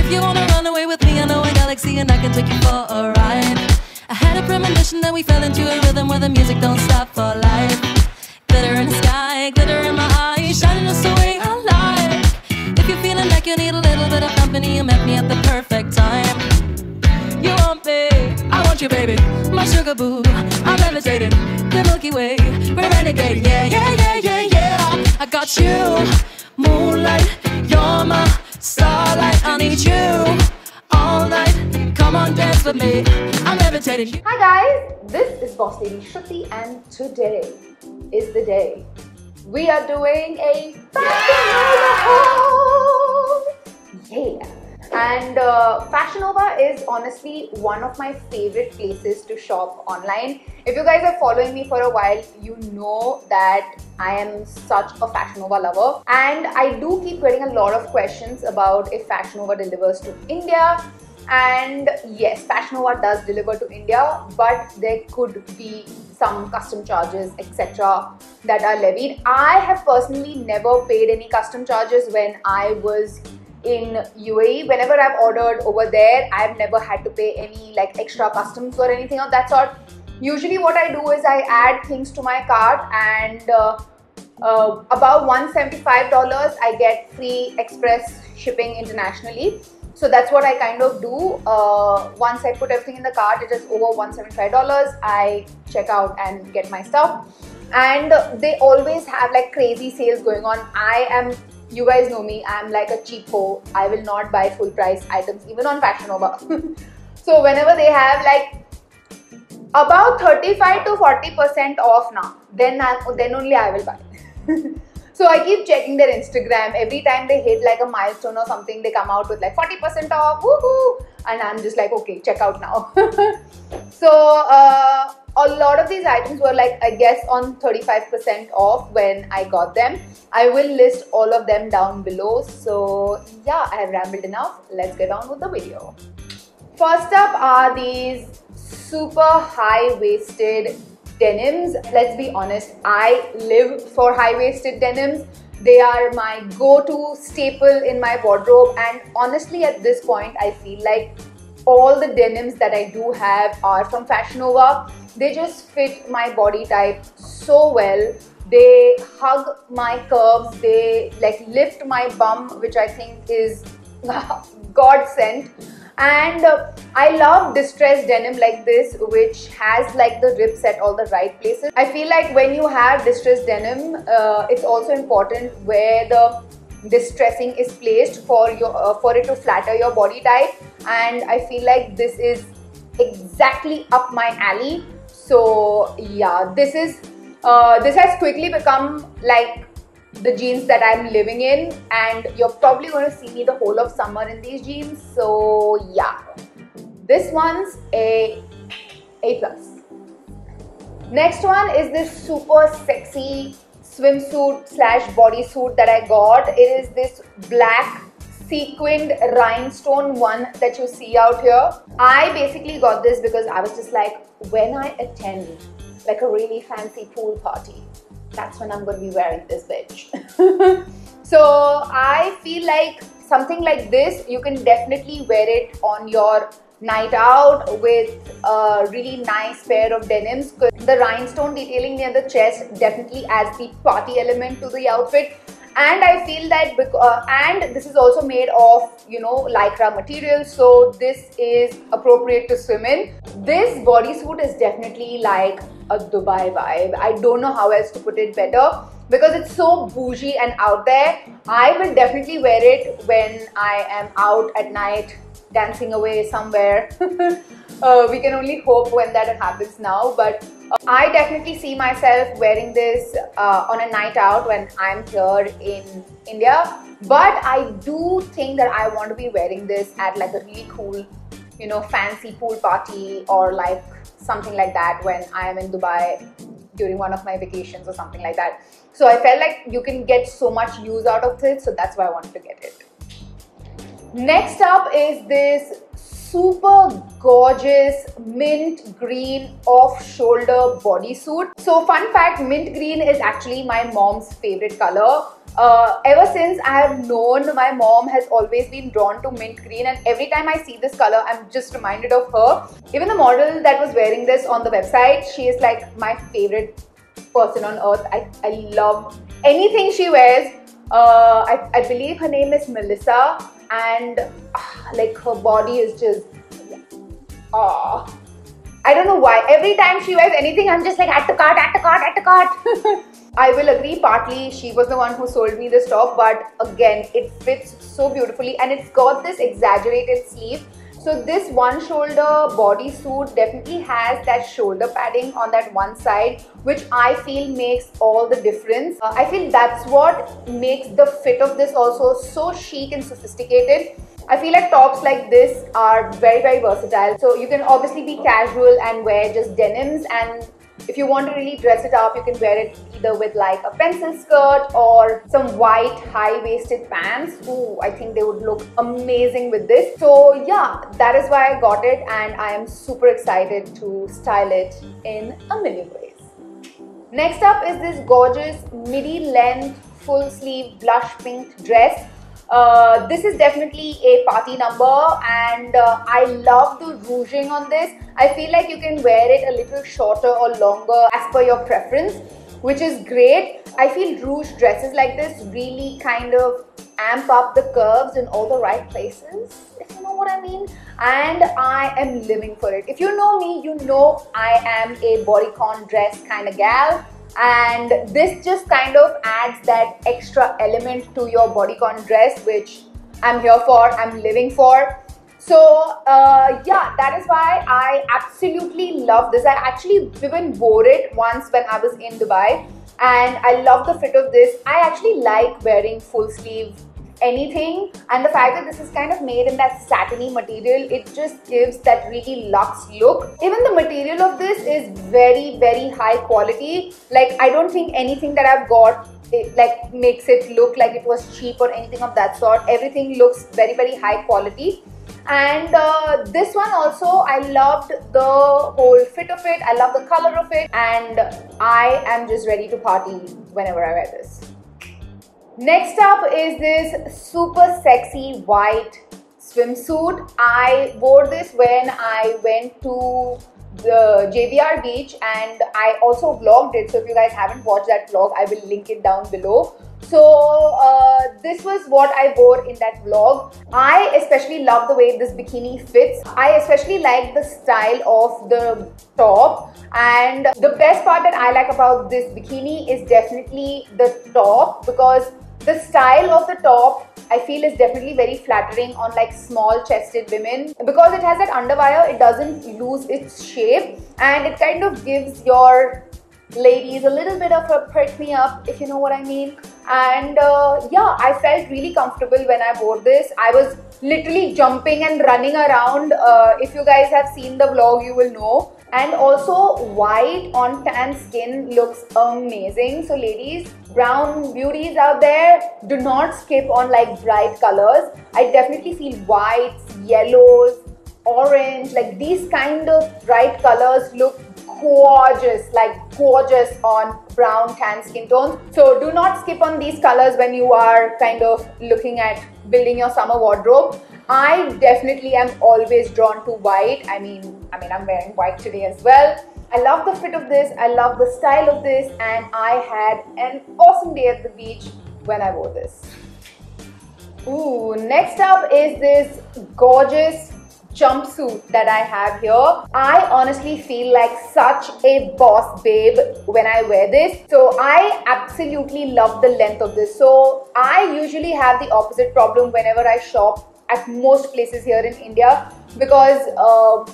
If you wanna run away with me, I know a galaxy and I can take you for a ride. I had a premonition that we fell into a rhythm where the music don't stop for life. Glitter in the sky, glitter in my eyes, shining us the way I like. If you're feeling like you need a little bit of company, you met me at the perfect time. You want me, I want you, baby, my sugar boo. I'm levitating, the Milky Way, we're renegade. Yeah, yeah, yeah, yeah, yeah. I got you, moonlight, you're my starlight. I need you all night. Come on, dance with me. I'm levitating. Hi guys, this is Boss Lady Shruti, and today is the day we are doing a fashion haul. Yeah. And Fashion Nova is honestly one of my favorite places to shop online. If you guys are following me for a while, you know that I am such a Fashion Nova lover. And I do keep getting a lot of questions about if Fashion Nova delivers to India. And yes, Fashion Nova does deliver to India, but there could be some custom charges, etc. that are levied. I have personally never paid any custom charges when I was in UAE. Whenever I've ordered over there, I've never had to pay any like extra customs or anything of that sort. Usually what I do is I add things to my cart, and about $175 I get free express shipping internationally. So that's what I kind of do. Once I put everything in the cart, it is over $175. I check out and get my stuff. And they always have like crazy sales going on. You guys know me, I'm like a cheap hoe. I will not buy full price items even on Fashion Nova. So whenever they have like about 35 to 40% off now, then only I will buy. So I keep checking their Instagram. Every time they hit like a milestone or something, they come out with like 40% off, woohoo! And I'm just like, okay, check out now. So a lot of these items were like, I guess, on 35% off when I got them. I will list all of them down below. So yeah, I have rambled enough. Let's get on with the video. First up are these super high-waisted denims. Let's be honest, I live for high-waisted denims. They are my go-to staple in my wardrobe, and honestly at this point I feel like all the denims that I do have are from Fashion Nova. They just fit my body type so well. They hug my curves, they like lift my bum, which I think is God sent. And I love distressed denim like this, which has like the rips at all the right places. I feel like when you have distressed denim, it's also important where the distressing is placed for it to flatter your body type. And I feel like this is exactly up my alley. So yeah, this has quickly become like the jeans that I'm living in, and you're probably going to see me the whole of summer in these jeans. So yeah, this one's a A+. Next one is this super sexy swimsuit slash bodysuit that I got. It is this black sequined rhinestone one that you see out here. I basically got this because I was just like, when I attend like a really fancy pool party, that's when I'm going to be wearing this bitch. So I feel like something like this, you can definitely wear it on your night out with a really nice pair of denims. The rhinestone detailing near the chest definitely adds the party element to the outfit. And I feel that and this is also made of, you know, lycra material, so this is appropriate to swim in. This bodysuit is definitely like a Dubai vibe. I don't know how else to put it better because it's so bougie and out there. I will definitely wear it when I am out at night dancing away somewhere. We can only hope when that happens now, but I definitely see myself wearing this on a night out when I'm here in India. But I do think that I want to be wearing this at like a really cool, you know, fancy pool party or like something like that when I am in Dubai during one of my vacations or something like that. So I felt like you can get so much use out of this, so that's why I wanted to get it. Next up is this super gorgeous mint green off-shoulder bodysuit. So fun fact, mint green is actually my mom's favorite color. Ever since I have known, my mom has always been drawn to mint green, and every time I see this color, I'm just reminded of her. Even the model that was wearing this on the website, she is like my favorite person on earth. I love anything she wears. I believe her name is Melissa, and like her body is just I don't know why. Every time she wears anything, I'm just like, add to cart, add to cart, add to cart. I will agree, partly she was the one who sold me this top, but again, it fits so beautifully and it's got this exaggerated sleeve. So this one shoulder bodysuit definitely has that shoulder padding on that one side, which I feel makes all the difference. I feel that's what makes the fit of this also so chic and sophisticated. I feel like tops like this are very, very versatile. So you can obviously be casual and wear just denims, and if you want to really dress it up, you can wear it either with like a pencil skirt or some white high-waisted pants. Ooh, I think they would look amazing with this. So yeah, that is why I got it, and I am super excited to style it in a million ways. Next up is this gorgeous midi-length full-sleeve blush pink dress. This is definitely a party number, and I love the ruching on this. I feel like you can wear it a little shorter or longer as per your preference, which is great. I feel rouge dresses like this really kind of amp up the curves in all the right places, if you know what I mean. And I am living for it. If you know me, you know I am a bodycon dress kind of gal. And this just kind of adds that extra element to your bodycon dress, which I'm here for, I'm living for. So yeah, that is why I absolutely love this. I actually even wore it once when I was in Dubai, and I love the fit of this. I actually like wearing full sleeve anything, and the fact that this is kind of made in that satiny material, it just gives that really luxe look. Even the material of this is very, very high quality. Like, I don't think anything that I've got like makes it look like it was cheap or anything of that sort. Everything looks very, very high quality. And this one also, I loved the whole fit of it. I love the color of it, and I am just ready to party whenever I wear this. Next up is this super sexy white swimsuit. I wore this when I went to the JBR beach, and I also vlogged it. So if you guys haven't watched that vlog, I will link it down below. So this was what I wore in that vlog. I especially love the way this bikini fits. I especially like the style of the top, and the best part that I like about this bikini is definitely the top, because the style of the top I feel is definitely very flattering on like small chested women. Because it has that underwire, it doesn't lose its shape, and it kind of gives your ladies a little bit of a prick me up, if you know what I mean. And yeah, I felt really comfortable when I wore this. I was literally jumping and running around. If you guys have seen the vlog, you will know. And also, white on tan skin looks amazing. So ladies, brown beauties out there, do not skip on like bright colors. I definitely feel whites, yellows, orange, like these kind of bright colors look gorgeous, like gorgeous on brown tan skin tones. So do not skip on these colors when you are kind of looking at building your summer wardrobe. I definitely am always drawn to white. I mean I'm wearing white today as well. I love the fit of this, I love the style of this, and I had an awesome day at the beach when I wore this. Ooh, next up is this gorgeous jumpsuit that I have here. I honestly feel like such a boss babe when I wear this. So I absolutely love the length of this. So I usually have the opposite problem whenever I shop at most places here in India, because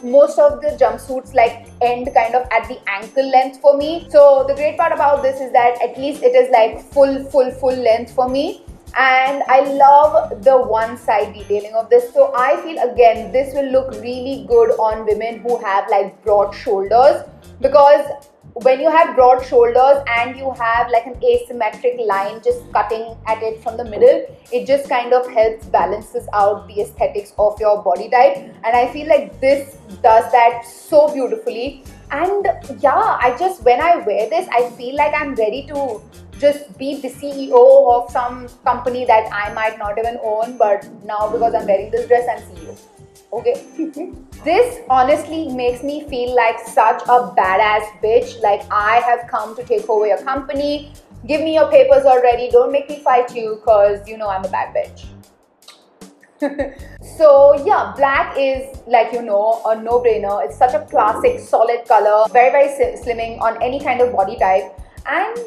most of the jumpsuits like end kind of at the ankle length for me. So the great part about this is that at least it is like full length for me. And I love the one side detailing of this. So I feel again this will look really good on women who have like broad shoulders, because when you have broad shoulders and you have like an asymmetric line just cutting at it from the middle, it just kind of helps balances out the aesthetics of your body type. And I feel like this does that so beautifully. And yeah, when I wear this, I feel like I'm ready to just be the CEO of some company that I might not even own, but now because I'm wearing this dress, I'm CEO. Okay? This honestly makes me feel like such a badass bitch. Like, I have come to take over your company. Give me your papers already. Don't make me fight you, because you know I'm a bad bitch. So yeah, black is, like, you know, a no-brainer. It's such a classic solid color, very slimming on any kind of body type. And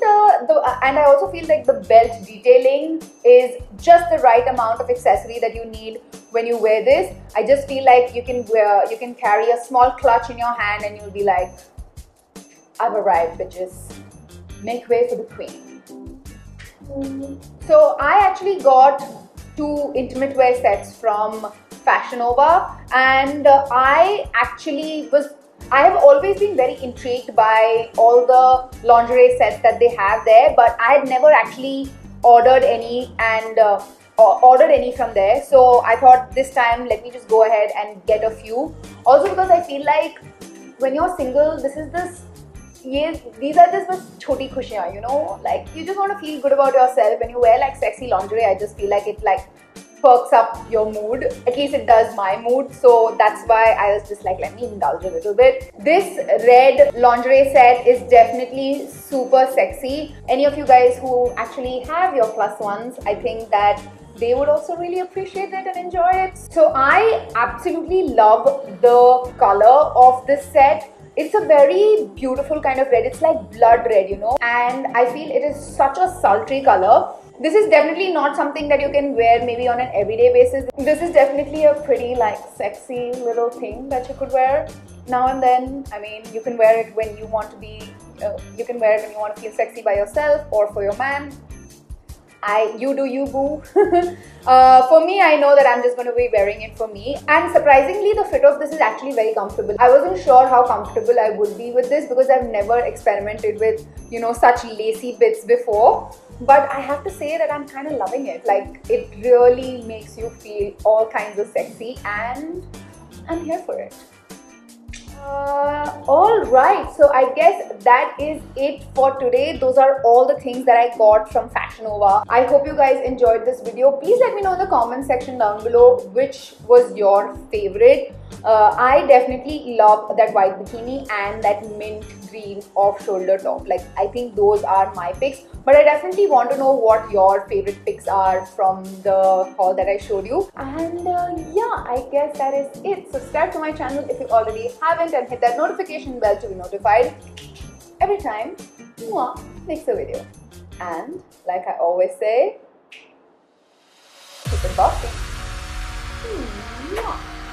and I also feel like the belt detailing is just the right amount of accessory that you need when you wear this. I just feel like you can carry a small clutch in your hand and you'll be like, I've arrived, bitches. Make way for the queen. So I actually got 2 intimate wear sets from Fashion Nova, and I have always been very intrigued by all the lingerie sets that they have there, but I had never actually ordered any from there. So I thought this time, let me just go ahead and get a few. Also because I feel like when you're single, these are just choti khushiyan, you know, like you just want to feel good about yourself. When you wear like sexy lingerie, I just feel like it like perks up your mood. At least it does my mood. So that's why I was just like, let me indulge a little bit. This red lingerie set is definitely super sexy. Any of you guys who actually have your plus ones, I think that they would also really appreciate it and enjoy it. So I absolutely love the color of this set. It's a very beautiful kind of red. It's like blood red, you know, and I feel it is such a sultry color. This is definitely not something that you can wear maybe on an everyday basis. This is definitely a pretty like sexy little thing that you could wear now and then. I mean, you can wear it when you want to be, you can wear it when you want to feel sexy by yourself or for your man. You do you, boo. For me, I know that I'm just going to be wearing it for me. And surprisingly, the fit of this is actually very comfortable. I wasn't sure how comfortable I would be with this because I've never experimented with, you know, such lacy bits before. But I have to say that I'm kind of loving it. Like, it really makes you feel all kinds of sexy, and I'm here for it. Alright, so I guess that is it for today. Those are all the things that I got from Fashion Nova. I hope you guys enjoyed this video. Please let me know in the comment section down below which was your favorite. I definitely love that white bikini and that mint green off-shoulder top. Like, I think those are my picks. But I definitely want to know what your favorite picks are from the haul that I showed you. And yeah, I guess that is it. Subscribe to my channel if you already haven't and hit that notification bell to be notified every time Mua makes a video. And like I always say, keep it bossy. Mwah.